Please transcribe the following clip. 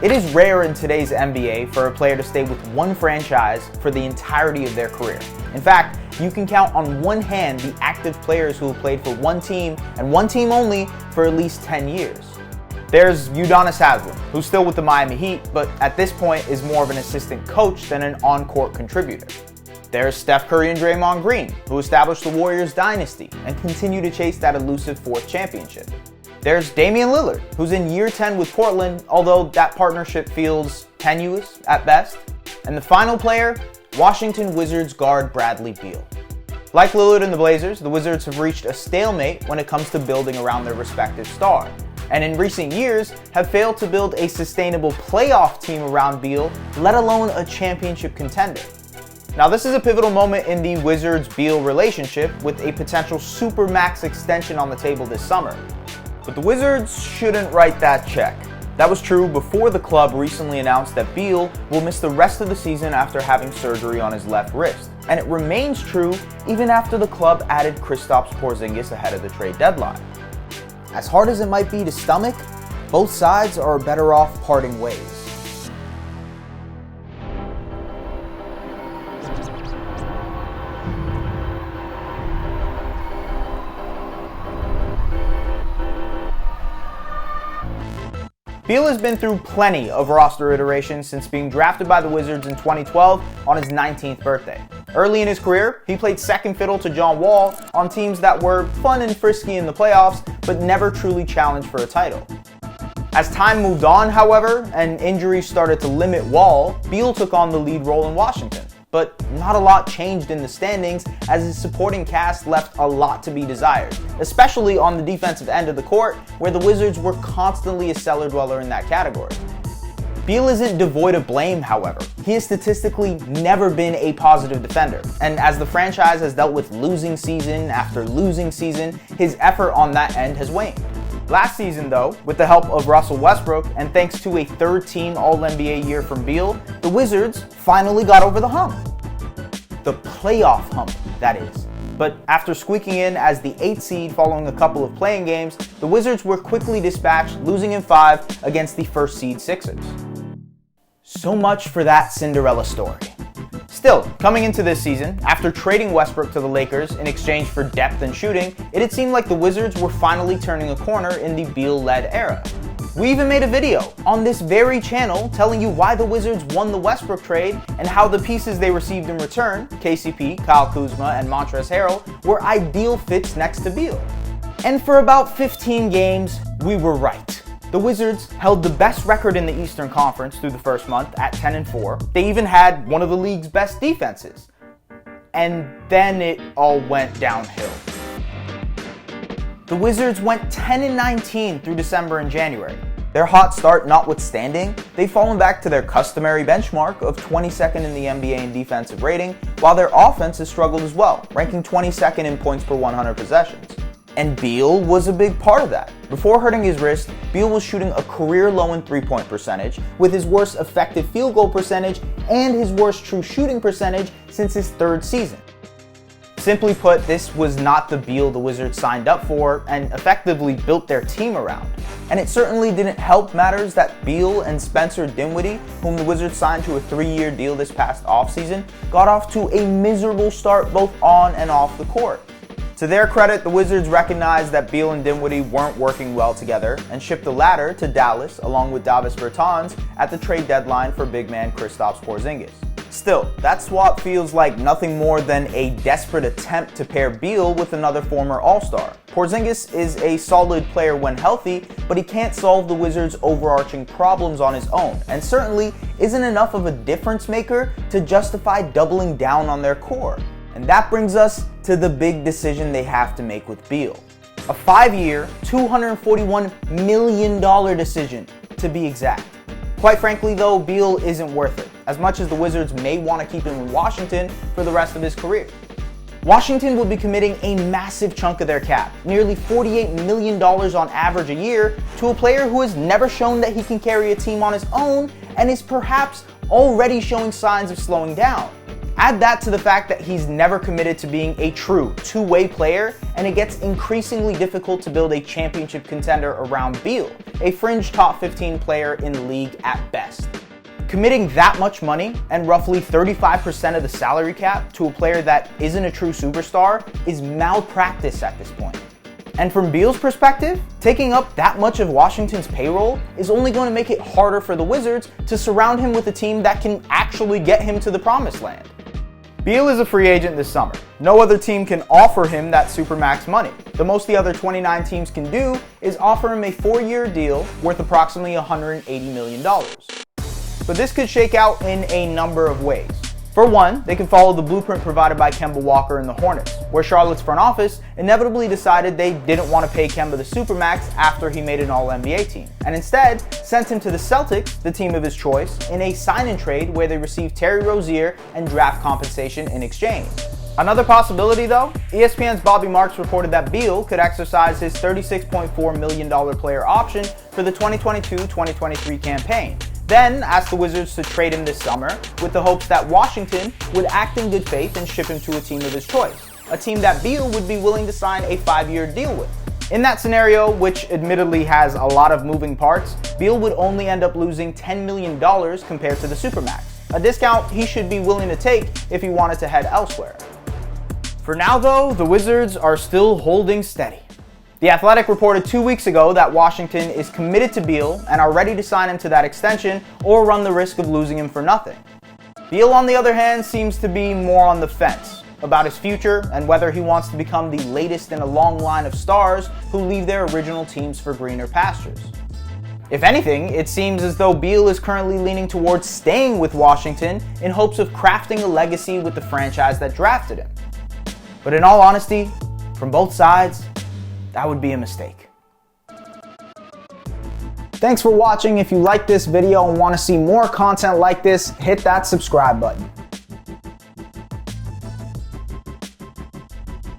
It is rare in today's NBA for a player to stay with one franchise for the entirety of their career. In fact, you can count on one hand the active players who have played for one team and one team only for at least 10 years. There's Udonis Haslem, who's still with the Miami Heat, but at this point is more of an assistant coach than an on-court contributor. There's Steph Curry and Draymond Green, who established the Warriors dynasty and continue to chase that elusive fourth championship. There's Damian Lillard, who's in year 10 with Portland, although that partnership feels tenuous at best. And the final player, Washington Wizards guard Bradley Beal. Like Lillard and the Blazers, the Wizards have reached a stalemate when it comes to building around their respective star, and in recent years have failed to build a sustainable playoff team around Beal, let alone a championship contender. Now, this is a pivotal moment in the Wizards-Beal relationship, with a potential Supermax extension on the table this summer. But the Wizards shouldn't write that check. That was true before the club recently announced that Beal will miss the rest of the season after having surgery on his left wrist. And it remains true even after the club added Kristaps Porzingis ahead of the trade deadline. As hard as it might be to stomach, both sides are better off parting ways. Beal has been through plenty of roster iterations since being drafted by the Wizards in 2012 on his 19th birthday. Early in his career, he played second fiddle to John Wall on teams that were fun and frisky in the playoffs, but never truly challenged for a title. As time moved on, however, and injuries started to limit Wall, Beal took on the lead role in Washington. But not a lot changed in the standings, as his supporting cast left a lot to be desired, especially on the defensive end of the court, where the Wizards were constantly a cellar dweller in that category. Beal isn't devoid of blame, however. He has statistically never been a positive defender, and as the franchise has dealt with losing season after losing season, his effort on that end has waned. Last season, though, with the help of Russell Westbrook and thanks to a third-team All-NBA year from Beal, the Wizards finally got over the hump. The playoff hump, that is. But after squeaking in as the 8th seed following a couple of playing games, the Wizards were quickly dispatched, losing in 5 against the first seed Sixers. So much for that Cinderella story. Still, coming into this season, after trading Westbrook to the Lakers in exchange for depth and shooting, it had seemed like the Wizards were finally turning a corner in the Beal-led era. We even made a video on this very channel telling you why the Wizards won the Westbrook trade and how the pieces they received in return, KCP, Kyle Kuzma, and Montrezl Harrell, were ideal fits next to Beal. And for about 15 games, we were right. The Wizards held the best record in the Eastern Conference through the first month at 10-4. They even had one of the league's best defenses. And then it all went downhill. The Wizards went 10-19 through December and January. Their hot start notwithstanding, they've fallen back to their customary benchmark of 22nd in the NBA in defensive rating, while their offense has struggled as well, ranking 22nd in points per 100 possessions. And Beal was a big part of that. Before hurting his wrist, Beal was shooting a career-low in three-point percentage, with his worst effective field goal percentage and his worst true shooting percentage since his third season. Simply put, this was not the Beal the Wizards signed up for and effectively built their team around. And it certainly didn't help matters that Beal and Spencer Dinwiddie, whom the Wizards signed to a 3-year deal this past offseason, got off to a miserable start both on and off the court. To their credit, the Wizards recognized that Beal and Dinwiddie weren't working well together and shipped the latter to Dallas along with Davis Bertans at the trade deadline for big man Kristaps Porzingis. Still, that swap feels like nothing more than a desperate attempt to pair Beal with another former All-Star. Porzingis is a solid player when healthy, but he can't solve the Wizards' overarching problems on his own, and certainly isn't enough of a difference maker to justify doubling down on their core. And that brings us to the big decision they have to make with Beal. A 5-year, $241 million decision, to be exact. Quite frankly though, Beal isn't worth it, as much as the Wizards may want to keep him in Washington for the rest of his career. Washington will be committing a massive chunk of their cap, nearly $48 million on average a year, to a player who has never shown that he can carry a team on his own and is perhaps already showing signs of slowing down. Add that to the fact that he's never committed to being a true two-way player, and it gets increasingly difficult to build a championship contender around Beal, a fringe top 15 player in the league at best. Committing that much money and roughly 35% of the salary cap to a player that isn't a true superstar is malpractice at this point. And from Beal's perspective, taking up that much of Washington's payroll is only going to make it harder for the Wizards to surround him with a team that can actually get him to the promised land. Beal is a free agent this summer. No other team can offer him that Supermax money. The most the other 29 teams can do is offer him a 4-year deal worth approximately $180 million. But this could shake out in a number of ways. For one, they can follow the blueprint provided by Kemba Walker and the Hornets, where Charlotte's front office inevitably decided they didn't want to pay Kemba the Supermax after he made an All-NBA team, and instead sent him to the Celtics, the team of his choice, in a sign-and-trade where they received Terry Rozier and draft compensation in exchange. Another possibility though, ESPN's Bobby Marks reported that Beal could exercise his $36.4 million player option for the 2022-2023 campaign, then asked the Wizards to trade him this summer with the hopes that Washington would act in good faith and ship him to a team of his choice, a team that Beal would be willing to sign a 5-year deal with. In that scenario, which admittedly has a lot of moving parts, Beal would only end up losing $10 million compared to the Supermax, a discount he should be willing to take if he wanted to head elsewhere. For now though, the Wizards are still holding steady. The Athletic reported 2 weeks ago that Washington is committed to Beal and are ready to sign him to that extension or run the risk of losing him for nothing. Beal, on the other hand, seems to be more on the fence about his future and whether he wants to become the latest in a long line of stars who leave their original teams for greener pastures. If anything, it seems as though Beal is currently leaning towards staying with Washington in hopes of crafting a legacy with the franchise that drafted him. But in all honesty, from both sides, that would be a mistake. Thanks for watching. If you like this video and want to see more content like this, hit that subscribe button.